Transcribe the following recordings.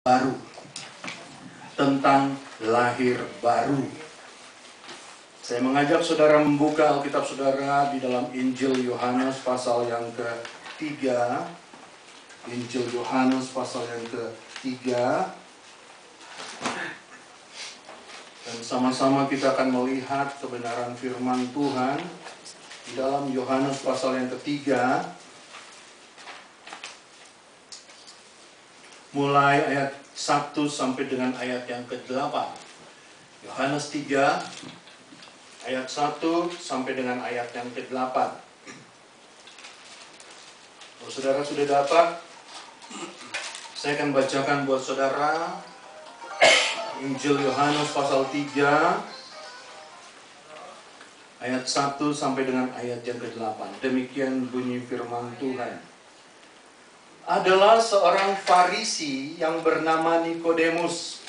baru, tentang lahir baru. Saya mengajak saudara membuka Alkitab saudara di dalam Injil Yohanes pasal yang ketiga. Injil Yohanes pasal yang ketiga. Dan sama-sama kita akan melihat kebenaran firman Tuhan di dalam Yohanes pasal yang ketiga. Mulai ayat 1 sampai dengan ayat yang ke-8. Yohanes 3 ayat 1 sampai dengan ayat yang ke-8. Kalau saudara sudah dapat, saya akan bacakan buat saudara Injil Yohanes pasal 3 ayat 1 sampai dengan ayat yang ke-8. Demikian bunyi firman Tuhan. Adalah seorang Farisi yang bernama Nikodemus,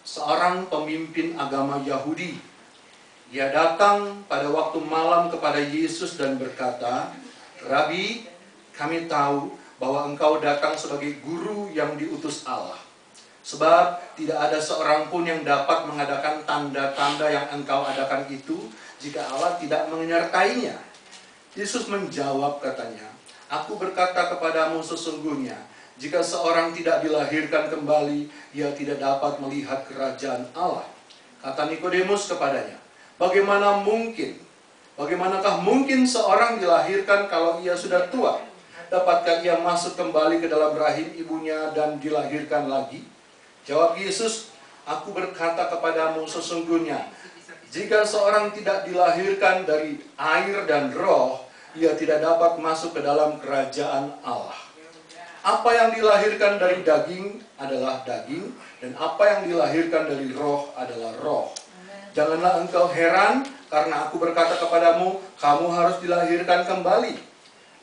seorang pemimpin agama Yahudi. Dia datang pada waktu malam kepada Yesus dan berkata, "Rabi, kami tahu bahwa engkau datang sebagai guru yang diutus Allah. Sebab tidak ada seorang pun yang dapat mengadakan tanda-tanda yang engkau adakan itu jika Allah tidak menyertainya." Yesus menjawab katanya, "Aku berkata kepadamu sesungguhnya, jika seorang tidak dilahirkan kembali, ia tidak dapat melihat kerajaan Allah." Kata Nikodemus kepadanya, Bagaimanakah mungkin seorang dilahirkan kalau ia sudah tua? Dapatkah ia masuk kembali ke dalam rahim ibunya dan dilahirkan lagi?" Jawab Yesus, "Aku berkata kepadamu sesungguhnya, jika seorang tidak dilahirkan dari air dan roh, ia tidak dapat masuk ke dalam kerajaan Allah. Apa yang dilahirkan dari daging adalah daging, dan apa yang dilahirkan dari roh adalah roh. Janganlah engkau heran, karena aku berkata kepadamu, kamu harus dilahirkan kembali.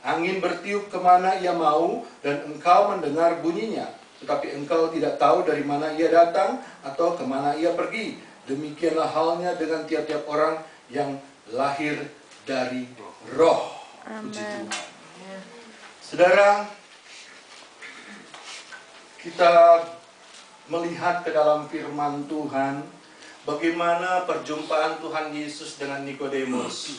Angin bertiup kemana ia mau, dan engkau mendengar bunyinya, tetapi engkau tidak tahu dari mana ia datang, atau kemana ia pergi. Demikianlah halnya dengan tiap-tiap orang yang lahir dari roh." Amen. Saudara, kita melihat ke dalam firman Tuhan bagaimana perjumpaan Tuhan Yesus dengan Nikodemus.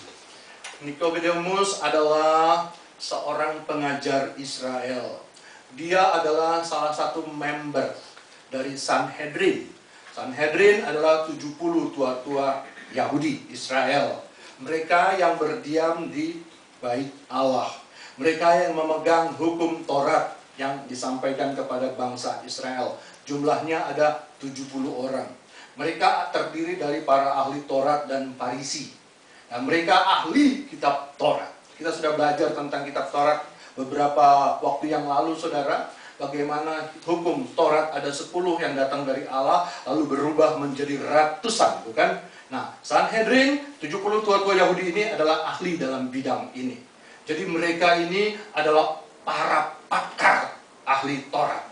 Nikodemus adalah seorang pengajar Israel. Dia adalah salah satu member dari Sanhedrin. Sanhedrin adalah 70 tua-tua Yahudi Israel. Mereka yang berdiam di Bait Allah. Mereka yang memegang hukum Taurat yang disampaikan kepada bangsa Israel. Jumlahnya ada 70 orang. Mereka terdiri dari para ahli Taurat dan Farisi. Nah, mereka ahli kitab Taurat. Kita sudah belajar tentang kitab Taurat beberapa waktu yang lalu, saudara. Bagaimana hukum Taurat ada 10 yang datang dari Allah, lalu berubah menjadi ratusan, bukan? Nah, Sanhedrin, 70 tua-tua Yahudi ini adalah ahli dalam bidang ini. Jadi mereka ini adalah para pakar ahli Taurat.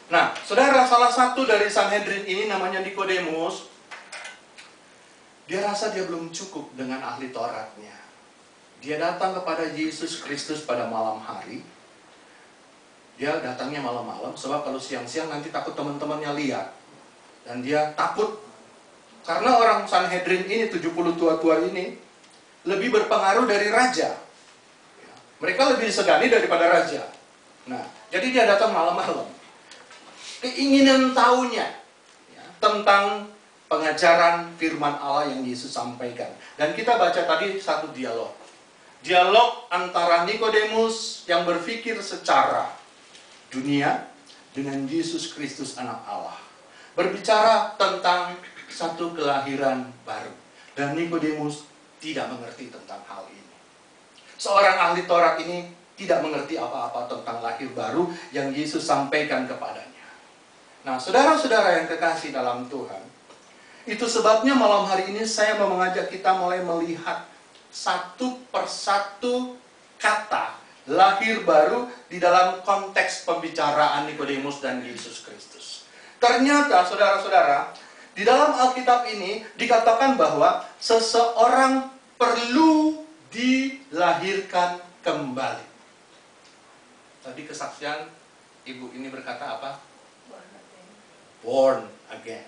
Nah, saudara, salah satu dari Sanhedrin ini namanya Nikodemus. Dia rasa dia belum cukup dengan ahli Tauratnya. Dia datang kepada Yesus Kristus pada malam hari. Dia datangnya malam-malam, sebab kalau siang-siang nanti takut teman-temannya lihat. Dan dia takut karena orang Sanhedrin ini, 70 tua-tua ini, lebih berpengaruh dari raja. Mereka lebih disegani daripada raja. Nah, jadi dia datang malam-malam. Keinginan tahunya tentang pengajaran firman Allah yang Yesus sampaikan. Dan kita baca tadi satu dialog. Dialog antara Nikodemus yang berpikir secara dunia dengan Yesus Kristus anak Allah. Berbicara tentang satu kelahiran baru. Dan Nikodemus tidak mengerti tentang hal ini. Seorang ahli Taurat ini tidak mengerti apa-apa tentang lahir baru yang Yesus sampaikan kepadanya. Nah, saudara-saudara yang kekasih dalam Tuhan, itu sebabnya malam hari ini saya mau mengajak kita mulai melihat satu persatu kata lahir baru di dalam konteks pembicaraan Nikodemus dan Yesus Kristus. Ternyata, saudara-saudara, di dalam Alkitab ini dikatakan bahwa seseorang perlu dilahirkan kembali. Tadi kesaksian ibu ini berkata apa? born again.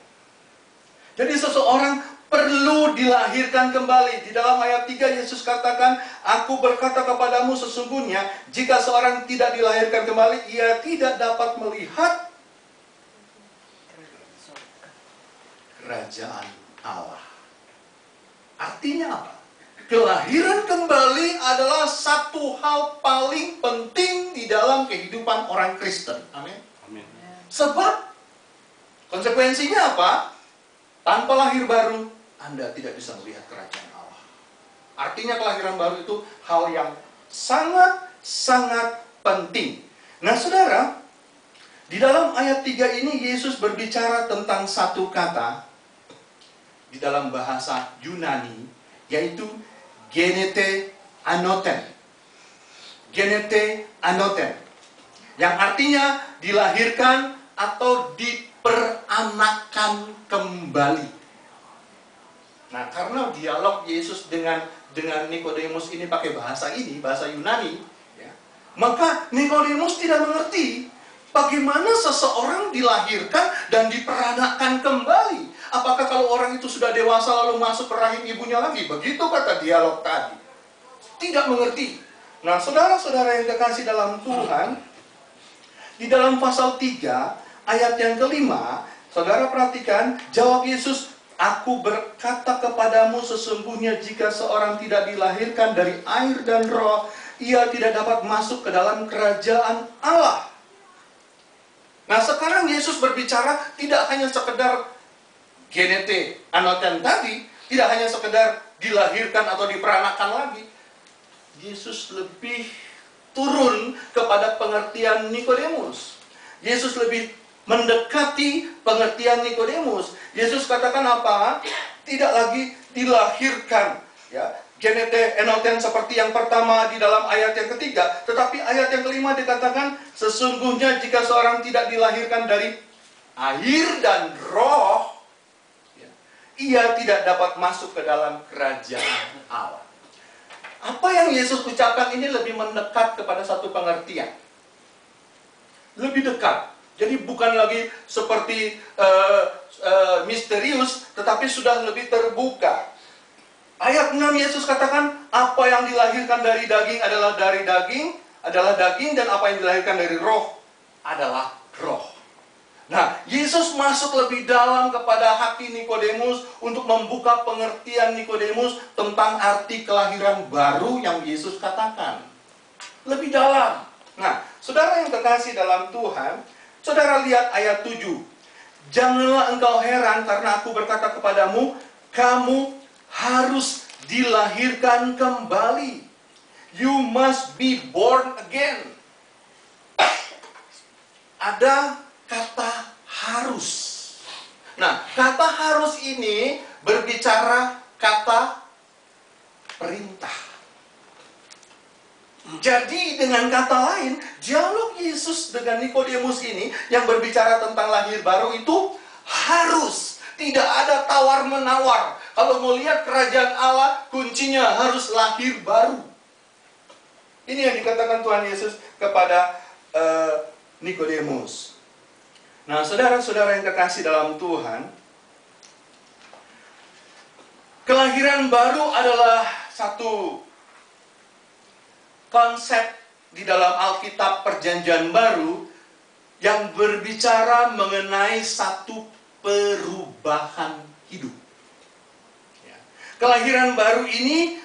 Jadi seseorang perlu dilahirkan kembali. Di dalam ayat 3 Yesus katakan, aku berkata kepadamu sesungguhnya, jika seorang tidak dilahirkan kembali, ia tidak dapat melihat kerajaan Allah. Artinya apa? Kelahiran kembali adalah satu hal paling penting di dalam kehidupan orang Kristen. Amin. Amin. Sebab konsekuensinya apa? Tanpa lahir baru, Anda tidak bisa melihat kerajaan Allah. Artinya kelahiran baru itu hal yang sangat-sangat penting. Nah, saudara, di dalam ayat 3 ini Yesus berbicara tentang satu kata di dalam bahasa Yunani, yaitu genete anoten. Genete anoten. Yang artinya dilahirkan atau diperanakan kembali. Nah, karena dialog Yesus dengan Nikodemus ini pakai bahasa Yunani, ya, maka Nikodemus tidak mengerti bagaimana seseorang dilahirkan dan diperanakan kembali. Apakah kalau orang itu sudah dewasa lalu masuk ke rahim ibunya lagi? Begitu kata dialog tadi. Tidak mengerti. Nah, saudara-saudara yang kekasih dalam Tuhan, di dalam pasal 3 ayat yang kelima, saudara perhatikan, jawab Yesus, aku berkata kepadamu sesungguhnya jika seorang tidak dilahirkan dari air dan roh, ia tidak dapat masuk ke dalam kerajaan Allah. Nah, sekarang Yesus berbicara tidak hanya sekedar genete anoten tadi, tidak hanya sekedar dilahirkan atau diperanakan lagi. Yesus lebih turun kepada pengertian Nikodemus. Yesus lebih mendekati pengertian Nikodemus. Yesus katakan apa? Tidak lagi dilahirkan, ya, genete anoten seperti yang pertama di dalam ayat yang ketiga, tetapi ayat yang kelima dikatakan sesungguhnya jika seorang tidak dilahirkan dari air dan roh, ya, ia tidak dapat masuk ke dalam kerajaan Allah. Apa yang Yesus ucapkan ini lebih mendekat kepada satu pengertian. Lebih dekat. Jadi bukan lagi seperti misterius, tetapi sudah lebih terbuka. Ayat 6 Yesus katakan, apa yang dilahirkan dari daging adalah dari daging, dan apa yang dilahirkan dari roh adalah roh. Nah, Yesus masuk lebih dalam kepada hati Nikodemus untuk membuka pengertian Nikodemus tentang arti kelahiran baru yang Yesus katakan. Lebih dalam. Nah, saudara yang kekasih dalam Tuhan, saudara lihat ayat 7. Janganlah engkau heran karena aku berkata kepadamu, kamu harus dilahirkan kembali. You must be born again. Ada kata harus. Nah, kata harus ini berbicara kata perintah. Jadi dengan kata lain, dialog Yesus dengan Nikodemus ini yang berbicara tentang lahir baru itu harus. Tidak ada tawar-menawar. Kalau mau lihat kerajaan Allah, kuncinya harus lahir baru. Ini yang dikatakan Tuhan Yesus kepada Nikodemus. Nah, saudara-saudara yang kekasih dalam Tuhan, kelahiran baru adalah satu konsep di dalam Alkitab Perjanjian Baru yang berbicara mengenai satu perubahan hidup. Ya. Kelahiran baru ini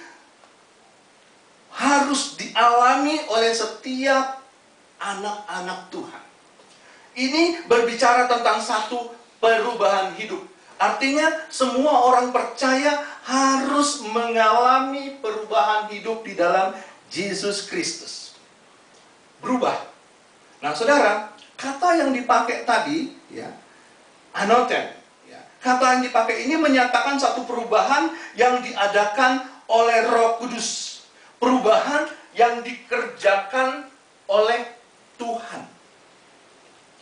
harus dialami oleh setiap anak-anak Tuhan. Ini berbicara tentang satu perubahan hidup. Artinya semua orang percaya harus mengalami perubahan hidup di dalam Yesus Kristus. Berubah. Nah, saudara, kata yang dipakai tadi, ya, anoten, ya, kata yang dipakai ini menyatakan satu perubahan yang diadakan oleh Roh Kudus. Perubahan yang dikerjakan oleh Tuhan.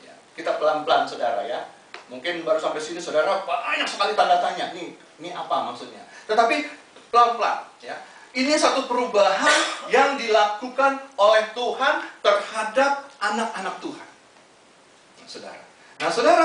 Ya, kita pelan-pelan, saudara, ya. Mungkin baru sampai sini, saudara, banyak sekali tanda tanya. Ini apa maksudnya? Tetapi pelan-pelan, ya. Ini satu perubahan yang dilakukan oleh Tuhan terhadap anak-anak Tuhan. Nah, saudara.